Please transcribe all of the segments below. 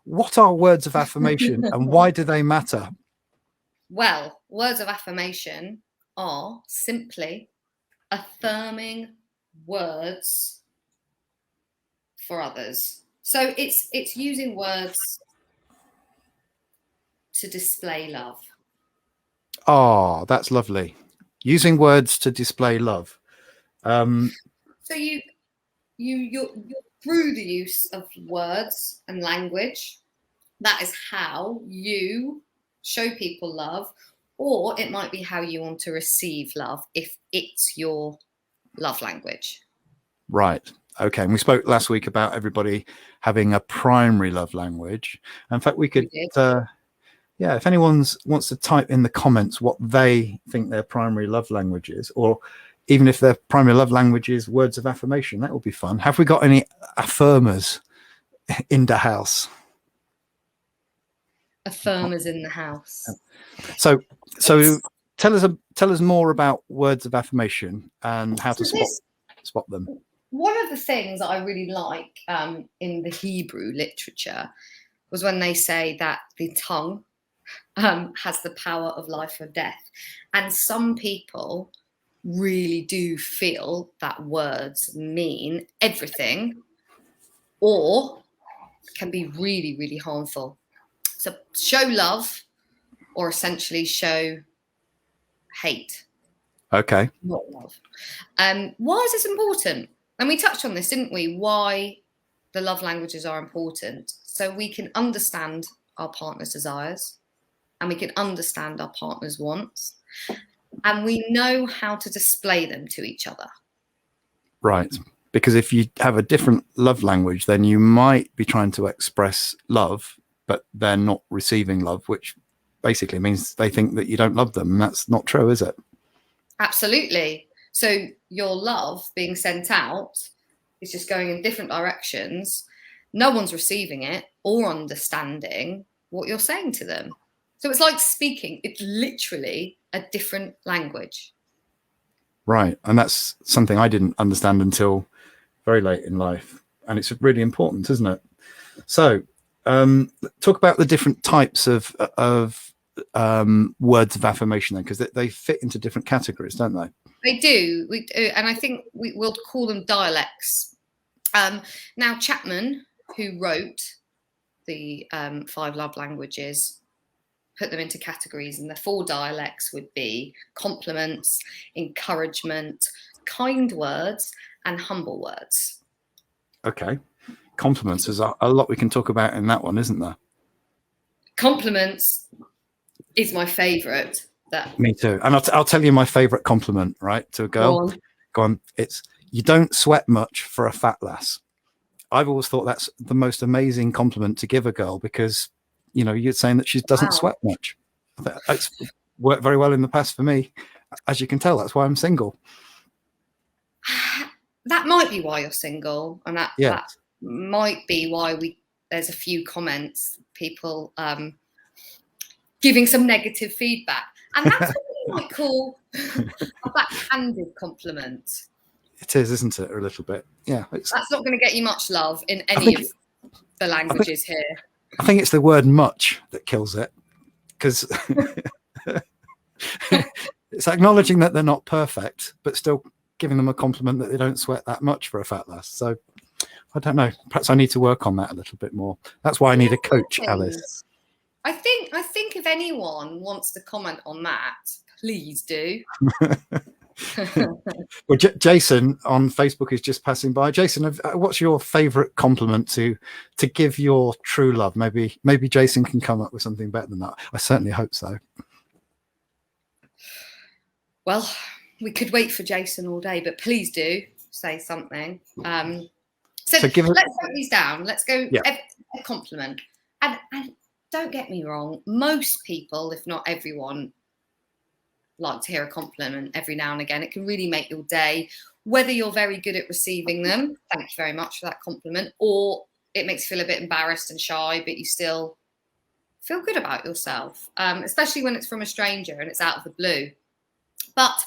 what are words of affirmation and why do they matter? Well, words of affirmation are simply affirming words for others. So it's using words to display love. Oh, that's lovely. Using words to display love. So you're through the use of words and language, that is how you show people love, or it might be how you want to receive love if it's your love language. Right. Okay. And we spoke last week about everybody having a primary love language. In fact, we could, yeah, if anyone wants to type in the comments what they think their primary love language is, or even if their primary love language is words of affirmation, that would be fun. Have we got any affirmers in the house? Affirmers in the house. So tell us more about words of affirmation and how to spot them. One of the things that I really like in the Hebrew literature was when they say that the tongue has the power of life or death. And some people really do feel that words mean everything or can be really, really harmful. So show love or essentially show hate. Okay. Not love. Why is this important? And we touched on this, didn't we? Why the love languages are important. So we can understand our partner's desires and we can understand our partner's wants and we know how to display them to each other. Right. Because if you have a different love language, then you might be trying to express love, but they're not receiving love, which basically means they think that you don't love them. And that's not true, is it? Absolutely. So your love being sent out is just going in different directions. No one's receiving it or understanding what you're saying to them. So it's like speaking. It's literally a different language. Right. And that's something I didn't understand until very late in life. And it's really important, isn't it? So talk about the different types of words of affirmation then, because they fit into different categories, don't they? They do. We do. And I think we'll call them dialects. Now, Chapman, who wrote the 5 love languages, put them into categories, and the 4 dialects would be compliments, encouragement, kind words, and humble words. Okay. Compliments, there's a lot we can talk about in that one, isn't there? Compliments is my favourite. Me too. And I'll tell you my favourite compliment, right, to a girl. Go on. It's, you don't sweat much for a fat lass. I've always thought that's the most amazing compliment to give a girl because, you know, you're saying that she doesn't sweat much. It's worked very well in the past for me. As you can tell, that's why I'm single. That might be why you're single. And that might be why there's a few comments, people giving some negative feedback. And that's what we might call a backhanded compliment. It is, isn't it? A little bit. Yeah. That's not going to get you much love in any of the languages here. I think it's the word much that kills it, because it's acknowledging that they're not perfect, but still giving them a compliment that they don't sweat that much for a fat lass. So I don't know. Perhaps I need to work on that a little bit more. That's why I need a coach, Alice. I think if anyone wants to comment on that, please do. Well, Jason on Facebook is just passing by. Jason, what's your favorite compliment to give your true love? Maybe Jason can come up with something better than that. I certainly hope so. Well, we could wait for Jason all day, but please do say something. So let's put these down. Let's go a compliment. And don't get me wrong, most people, if not everyone, like to hear a compliment every now and again. It can really make your day, whether you're very good at receiving them, thank you very much for that compliment, or it makes you feel a bit embarrassed and shy, but you still feel good about yourself, especially when it's from a stranger and it's out of the blue. But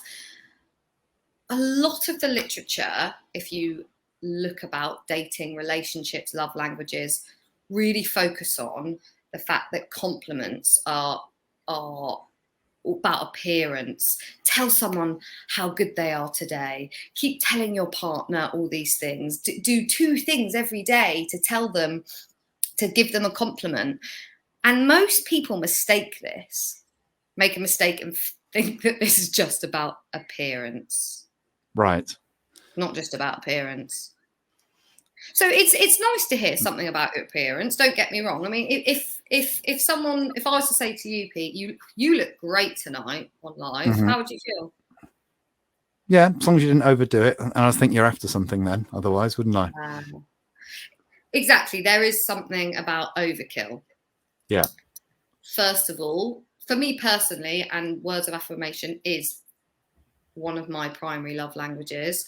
a lot of the literature, if you look about dating, relationships, love languages, really focus on the fact that compliments are about appearance. Tell someone how good they are today. Keep telling your partner all these things. Do 2 things every day to tell them, to give them a compliment. And most people make a mistake and think that this is just about appearance. Right. Not just about appearance. So it's nice to hear something about your appearance. Don't get me wrong. I mean, if I was to say to you, Pete, you look great tonight on live, how would you feel? Yeah, as long as you didn't overdo it, and I think you're after something then. Otherwise, wouldn't I? Exactly. There is something about overkill. Yeah. First of all, for me personally, and words of affirmation is one of my primary love languages.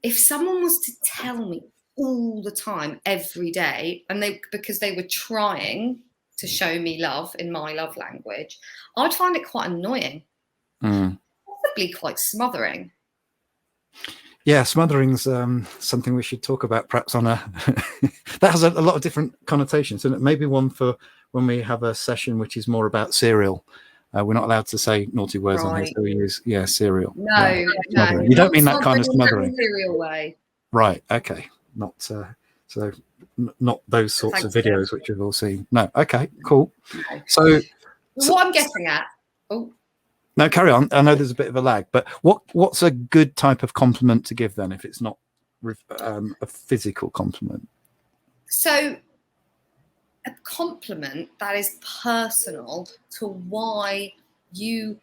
If someone was to tell me all the time, every day, and because they were trying to show me love in my love language, I'd find it quite annoying, possibly quite smothering. Yeah, smothering's something we should talk about perhaps on a that has a lot of different connotations, and maybe one for when we have a session which is more about cereal. We're not allowed to say naughty words on here, so we use cereal. No, you don't mean that kind of smothering. Cereal way. Right. Okay. Not so not those sorts of videos which we've all seen. No. Okay. Cool. So what I'm getting at. Oh. No, carry on. I know there's a bit of a lag, but what's a good type of compliment to give then if it's not a physical compliment? So a compliment that is personal to why you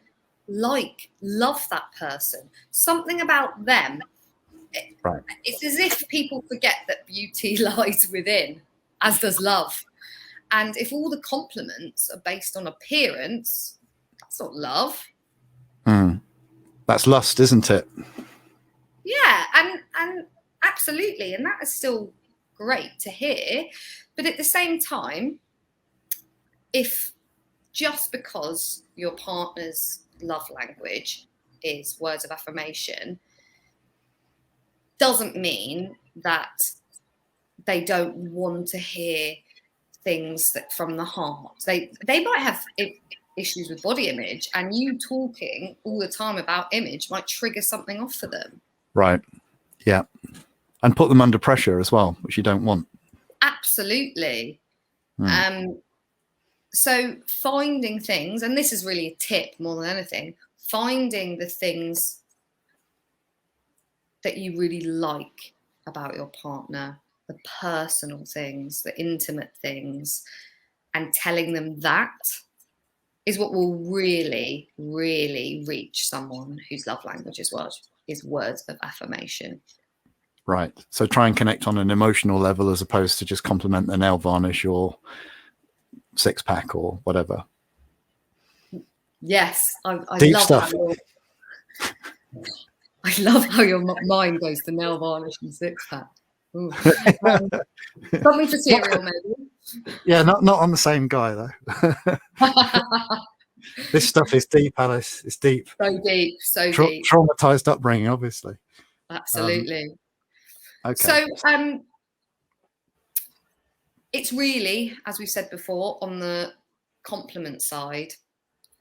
love that person, something about them. Right. It's as if people forget that beauty lies within, as does love. And if all the compliments are based on appearance, that's not love. That's lust, isn't it? Yeah, and absolutely, and that is still great to hear. But at the same time, if just because your partner's love language is words of affirmation, doesn't mean that they don't want to hear things that from the heart. They might have issues with body image, and you talking all the time about image might trigger something off for them. Right. Yeah. And put them under pressure as well, which you don't want. Absolutely. So finding things, and this is really a tip more than anything, finding the things that you really like about your partner, the personal things, the intimate things, and telling them that is what will really, really reach someone whose love language is words of affirmation. Right. So try and connect on an emotional level as opposed to just compliment the nail varnish or 6-pack or whatever. Yes, I deep love stuff. I love how your mind goes to nail varnish and 6-pack. Something for cereal, maybe. Yeah, not on the same guy though. This stuff is deep, Alice. It's deep. So deep, so deep. Traumatized upbringing, obviously. Absolutely. Okay. So it's really, as we said before, on the compliment side,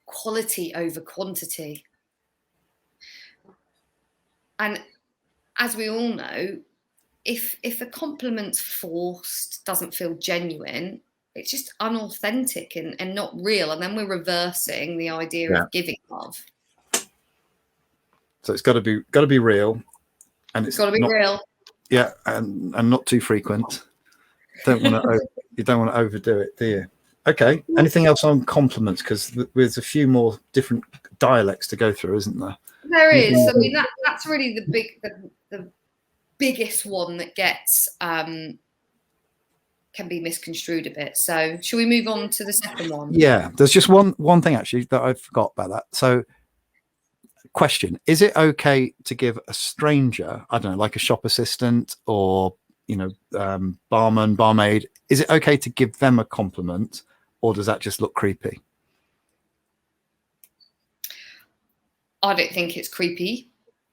quality over quantity. And as we all know, if a compliment's forced, doesn't feel genuine, it's just unauthentic and not real. And then we're reversing the idea of giving love. So it's got to be real, and it's got to be real. Yeah, and not too frequent. You don't want to overdo it, do you? Okay. Anything else on compliments? Because there's a few more different dialects to go through, isn't there? There is. I mean, that's really the biggest one that gets can be misconstrued a bit. So shall we move on to the second one? Yeah, there's just one thing actually that I forgot about that. So question, is it okay to give a stranger, I don't know, like a shop assistant or barman, barmaid, is it okay to give them a compliment, or does that just look creepy? I don't think it's creepy.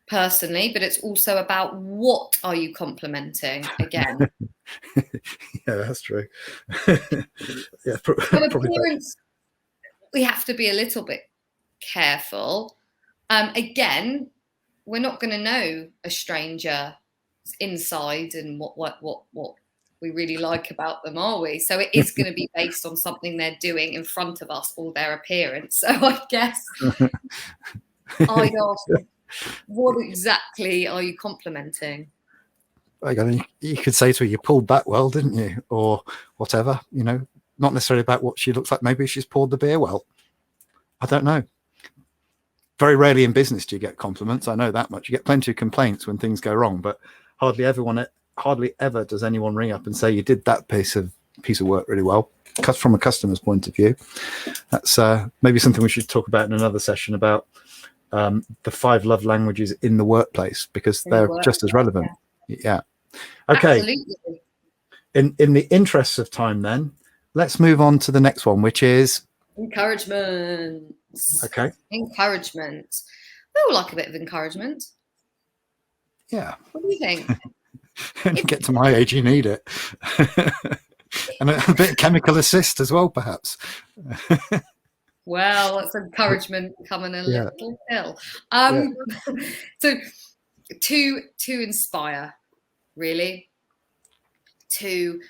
personally, but it's also about what are you complimenting again. Yeah, that's true. Yeah, so appearance, we have to be a little bit careful. Again, we're not going to know a stranger inside and what we really like about them, are we? So it is going to be based on something they're doing in front of us or their appearance. So I guess I'd ask, what exactly are you complimenting? You could say to her, you pulled that well, didn't you? Or whatever, you know, not necessarily about what she looks like. Maybe she's poured the beer well. I don't know. Very rarely in business do you get compliments. I know that much. You get plenty of complaints when things go wrong, but hardly ever does anyone ring up and say you did that piece of work really well. From a customer's point of view, that's maybe something we should talk about in another session about the 5 love languages in the workplace, because they're just as relevant. Yeah. Okay. Absolutely. In the interests of time, then let's move on to the next one, which is encouragement. Okay. Encouragement. We all like a bit of encouragement. Yeah. What do you think? When you get to my age, you need it. And a bit of chemical assist as well, perhaps. Well, that's encouragement coming a little hill. So to inspire, really, to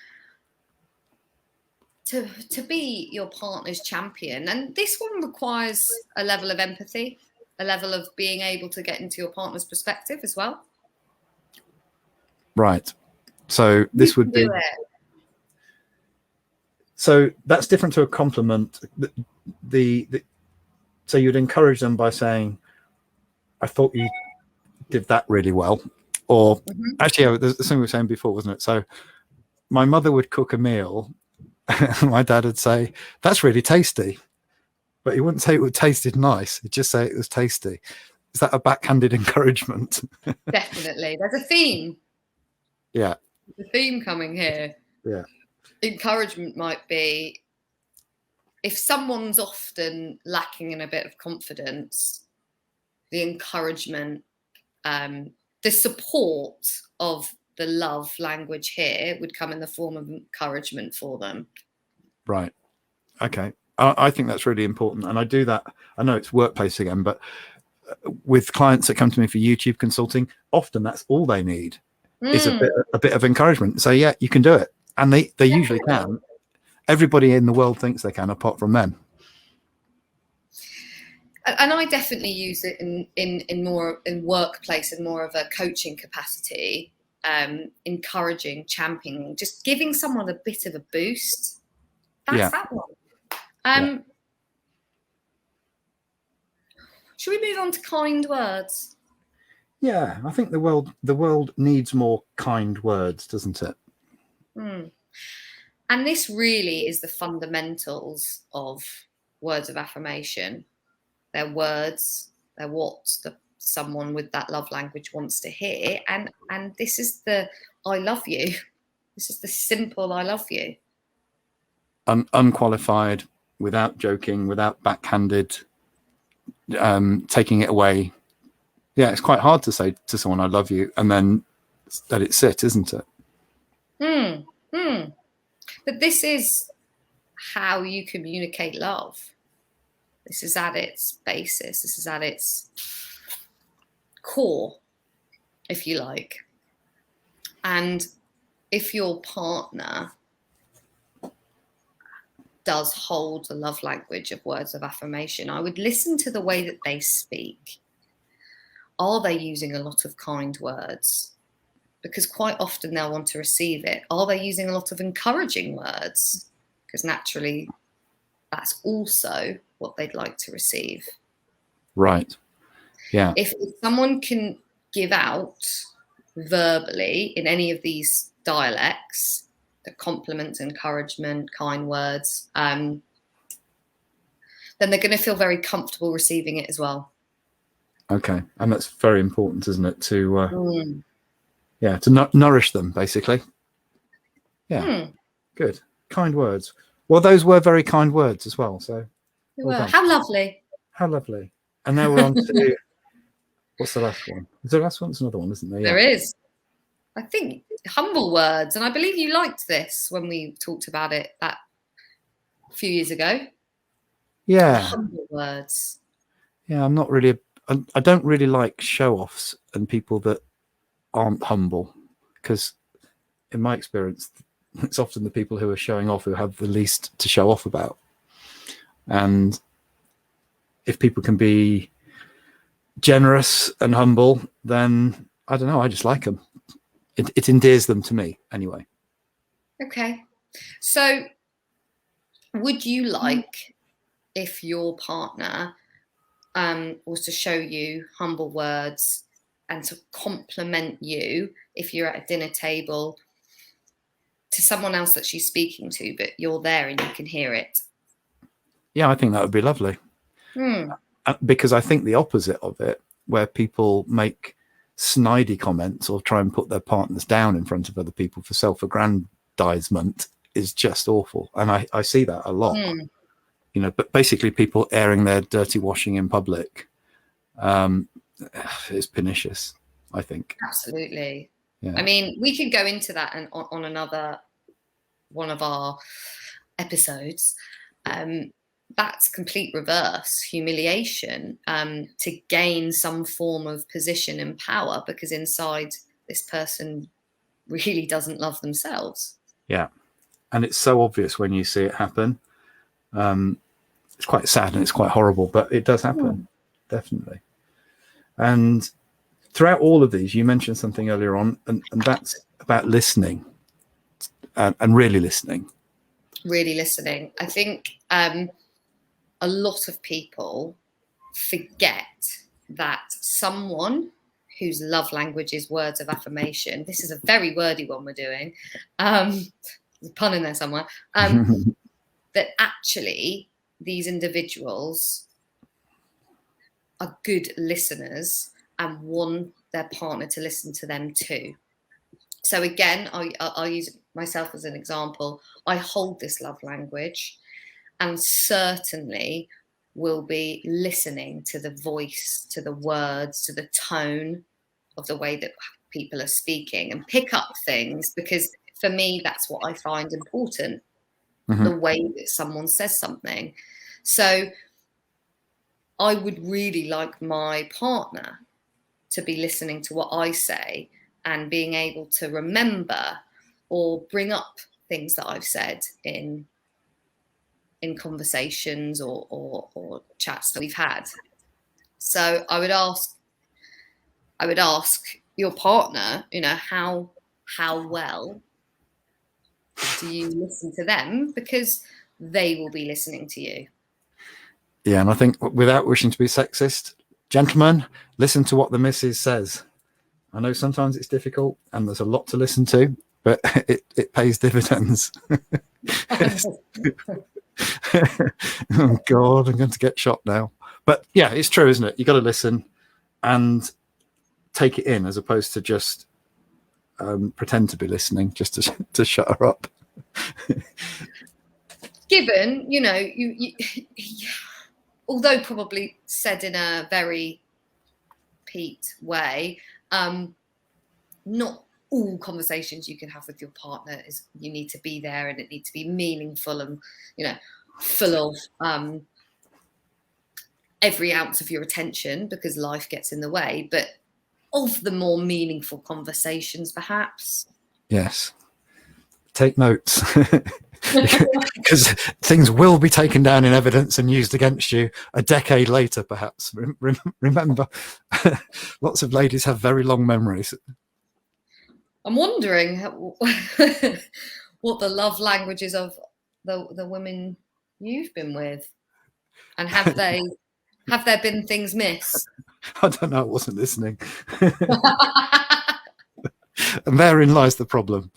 be your partner's champion. And this one requires a level of empathy, a level of being able to get into your partner's perspective as well. Right. So this would be... So that's different to a compliment. So you'd encourage them by saying, I thought you did that really well. Or actually, there's something we were saying before, wasn't it? So my mother would cook a meal. My dad would say, that's really tasty. But he wouldn't say it tasted nice. He'd just say it was tasty. Is that a backhanded encouragement? Definitely. There's a theme. Yeah. The theme coming here. Yeah. Encouragement might be, if someone's often lacking in a bit of confidence, the encouragement, the support of the love language here would come in the form of encouragement for them. Right. Okay. I think that's really important. And I do that. I know it's workplace again, but with clients that come to me for YouTube consulting, often that's all they need is a bit of encouragement. So yeah, you can do it. And they usually can. Everybody in the world thinks they can, apart from men. And I definitely use it in more in workplace and more of a coaching capacity, encouraging, championing, just giving someone a bit of a boost. That's that one. Should we move on to kind words? Yeah, I think the world needs more kind words, doesn't it? And this really is the fundamentals of words of affirmation. They're words, they're what someone with that love language wants to hear. And this is the I love you. This is the simple I love you. Unqualified, without joking, without backhanded, taking it away. Yeah, it's quite hard to say to someone I love you and then let it sit, isn't it? But this is how you communicate love. This is at its basis. This is at its core, if you like. And if your partner does hold the love language of words of affirmation, I would listen to the way that they speak. Are they using a lot of kind words? Because quite often they'll want to receive it. Are they using a lot of encouraging words? Because naturally, that's also what they'd like to receive. Right. Yeah. If someone can give out verbally in any of these dialects, the compliments, encouragement, kind words, then they're going to feel very comfortable receiving it as well. Okay. And that's very important, isn't it? To to nourish them, basically. Yeah. Good. Kind words. Well, those were very kind words as well. So well, how lovely. How lovely. And now we're on to What's the last one? Is there a last one? It's another one, isn't there? Yeah. There is. I think humble words, and I believe you liked this when we talked about it that a few years ago. Yeah. Humble words. Yeah, I'm not really. I don't really like show-offs and people that aren't humble, because in my experience, it's often the people who are showing off who have the least to show off about. And if people can be generous and humble, then I don't know, I just like them. It endears them to me anyway. Okay. So would you like, if your partner was to show you humble words and to compliment you if you're at a dinner table to someone else that she's speaking to, but you're there and you can hear it? Yeah, I think that would be lovely. Because I think the opposite of it, where people make snidey comments or try and put their partners down in front of other people for self-aggrandizement, is just awful. And I see that a lot. You know, but basically people airing their dirty washing in public is pernicious, I think. Absolutely. Yeah. I mean, we could go into that and on another one of our episodes. That's complete reverse humiliation to gain some form of position and power, because inside this person really doesn't love themselves. Yeah. And it's so obvious when you see it happen. It's quite sad and it's quite horrible, but it does happen, definitely. And throughout all of these, you mentioned something earlier on, and that's about listening and really listening. Really listening. I think a lot of people forget that someone whose love language is words of affirmation, this is a very wordy one we're doing, there's a pun in there somewhere, that actually these individuals are good listeners and want their partner to listen to them too. So again, I'll use myself as an example. I hold this love language and certainly will be listening to the voice, to the words, to the tone of the way that people are speaking, and pick up things, because for me, that's what I find important. The way that someone says something. So I would really like my partner to be listening to what I say and being able to remember or bring up things that I've said in conversations or chats that we've had. So I would ask your partner, you know, how well do you listen to them, because they will be listening to you. Yeah, and I think, without wishing to be sexist, gentlemen, listen to what the missus says. I know sometimes it's difficult and there's a lot to listen to, but it pays dividends. Oh God, I'm going to get shot now. But yeah, it's true, isn't it? You got to listen and take it in, as opposed to just pretend to be listening, just to shut her up. Given, you know, you although probably said in a very Pete way, not all conversations you can have with your partner is you need to be there, and it needs to be meaningful and, you know, full of every ounce of your attention, because life gets in the way. But of the more meaningful conversations, perhaps. Yes. Take notes. Because things will be taken down in evidence and used against you a decade later, perhaps. Remember, lots of ladies have very long memories. I'm wondering what the love languages of the women you've been with, and have there been things missed? I don't know. I wasn't listening. And therein lies the problem.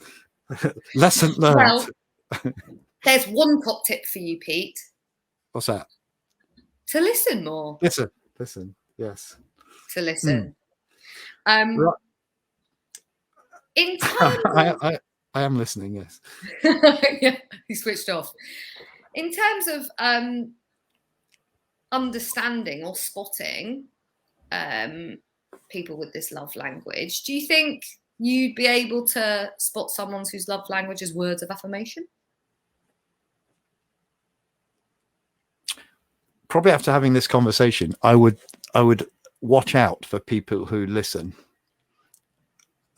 Lesson learned. Well, there's one top tip for you, Pete. What's that? To listen more. Listen. Yes. To listen. Right. In terms I am listening, yes. Yeah, he switched off. In terms of understanding or spotting people with this love language, do you think you'd be able to spot someone whose love language is words of affirmation? Probably after having this conversation, I would watch out for people who listen,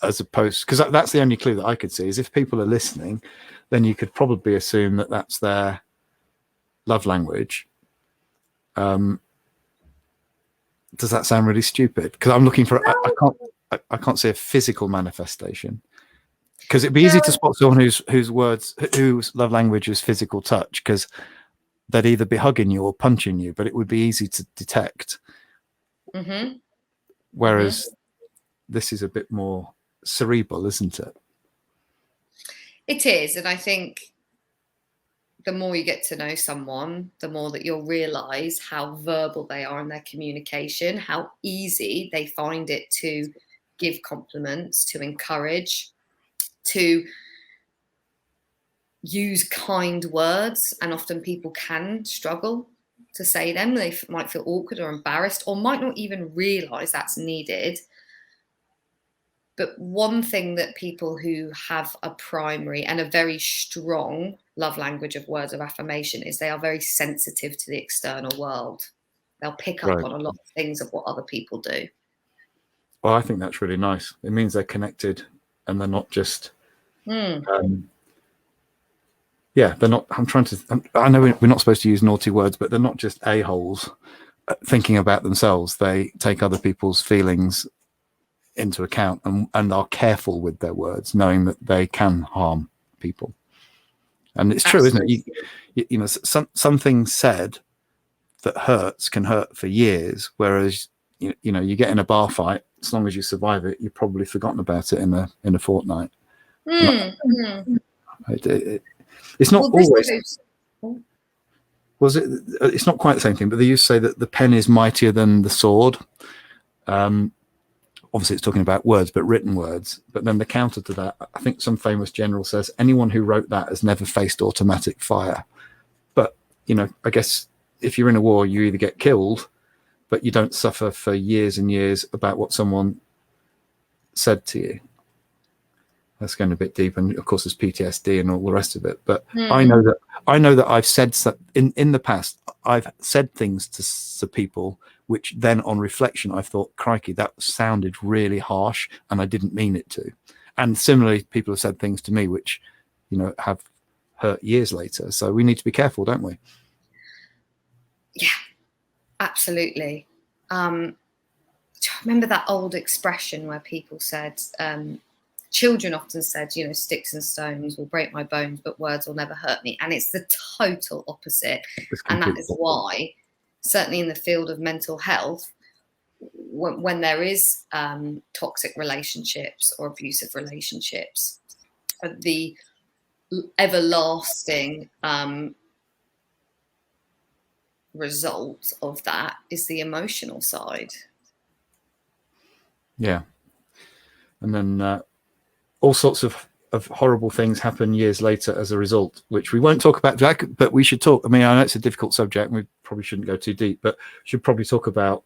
as opposed, because that's the only clue that I could see, is if people are listening, then you could probably assume that that's their love language. Does that sound really stupid? Because I'm looking for, I can't see a physical manifestation. Because it'd be easy to spot someone whose love language is physical touch, because they'd either be hugging you or punching you, but it would be easy to detect. Mm-hmm. Whereas this is a bit more cerebral, isn't it? It is. And I think the more you get to know someone, the more that you'll realize how verbal they are in their communication, how easy they find it to give compliments, to encourage, to use kind words. And often people can struggle to say them. They might feel awkward or embarrassed, or might not even realize that's needed. But one thing that people who have a primary and a very strong love language of words of affirmation is they are very sensitive to the external world. They'll pick up on a lot of things of what other people do. Well, I think that's really nice. It means they're connected and they're not just, they're not, I know we're not supposed to use naughty words, but they're not just a-holes thinking about themselves. They take other people's feelings into account and are careful with their words, knowing that they can harm people. And it's true, isn't it? You know, something said that hurts can hurt for years, whereas you know, you get in a bar fight, as long as you survive it, you've probably forgotten about it in a fortnight. It's not always. It's not quite the same thing, but they used to say that the pen is mightier than the sword. Obviously, it's talking about words, but written words. But then the counter to that, I think some famous general says, anyone who wrote that has never faced automatic fire. But, you know, I guess if you're in a war, you either get killed, but you don't suffer for years and years about what someone said to you. That's going a bit deep. And of course, there's PTSD and all the rest of it. But I know that I've said in the past, I've said things to people which then on reflection, I thought, crikey, that sounded really harsh and I didn't mean it to. And similarly, people have said things to me which, you know, have hurt years later. So we need to be careful, don't we? Yeah, absolutely. Remember that old expression where people said, children often said, you know, sticks and stones will break my bones, but words will never hurt me. And it's the total opposite. And that is why, certainly in the field of mental health, when there is toxic relationships or abusive relationships, the everlasting result of that is the emotional side. Yeah. And then all sorts of horrible things happen years later as a result, which we won't talk about, Jack, but we should talk. I mean, I know it's a difficult subject and we probably shouldn't go too deep, but should probably talk about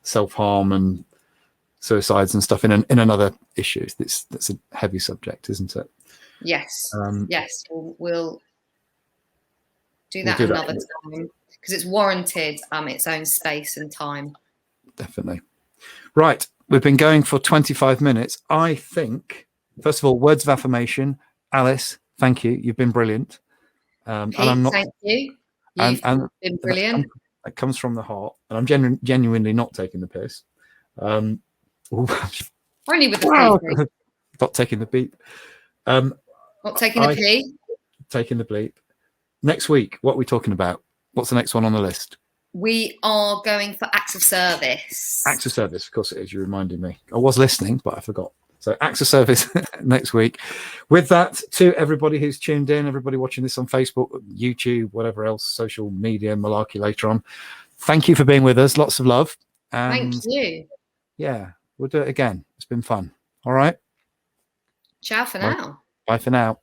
self-harm and suicides and stuff in another issue. That's a heavy subject, isn't it? Yes. Yes. We'll do that another time because it's warranted its own space and time. Definitely. Right. We've been going for 25 minutes. I think, first of all, words of affirmation. Alice, thank you. You've been brilliant. Pete, and I'm not, thank you. You've been brilliant. That comes from the heart. And I'm genuinely not taking the piss. Only with the beep. Not taking the beep. Not taking the bleep. Taking the bleep. Next week, what are we talking about? What's the next one on the list? We are going for acts of service. Acts of service, of course it is. You reminded me. I was listening, but I forgot. So acts of service next week. With that, to everybody who's tuned in, everybody watching this on Facebook, YouTube, whatever else, social media, malarkey later on. Thank you for being with us. Lots of love. And thank you. Yeah, we'll do it again. It's been fun. All right. Ciao for now. Bye for now.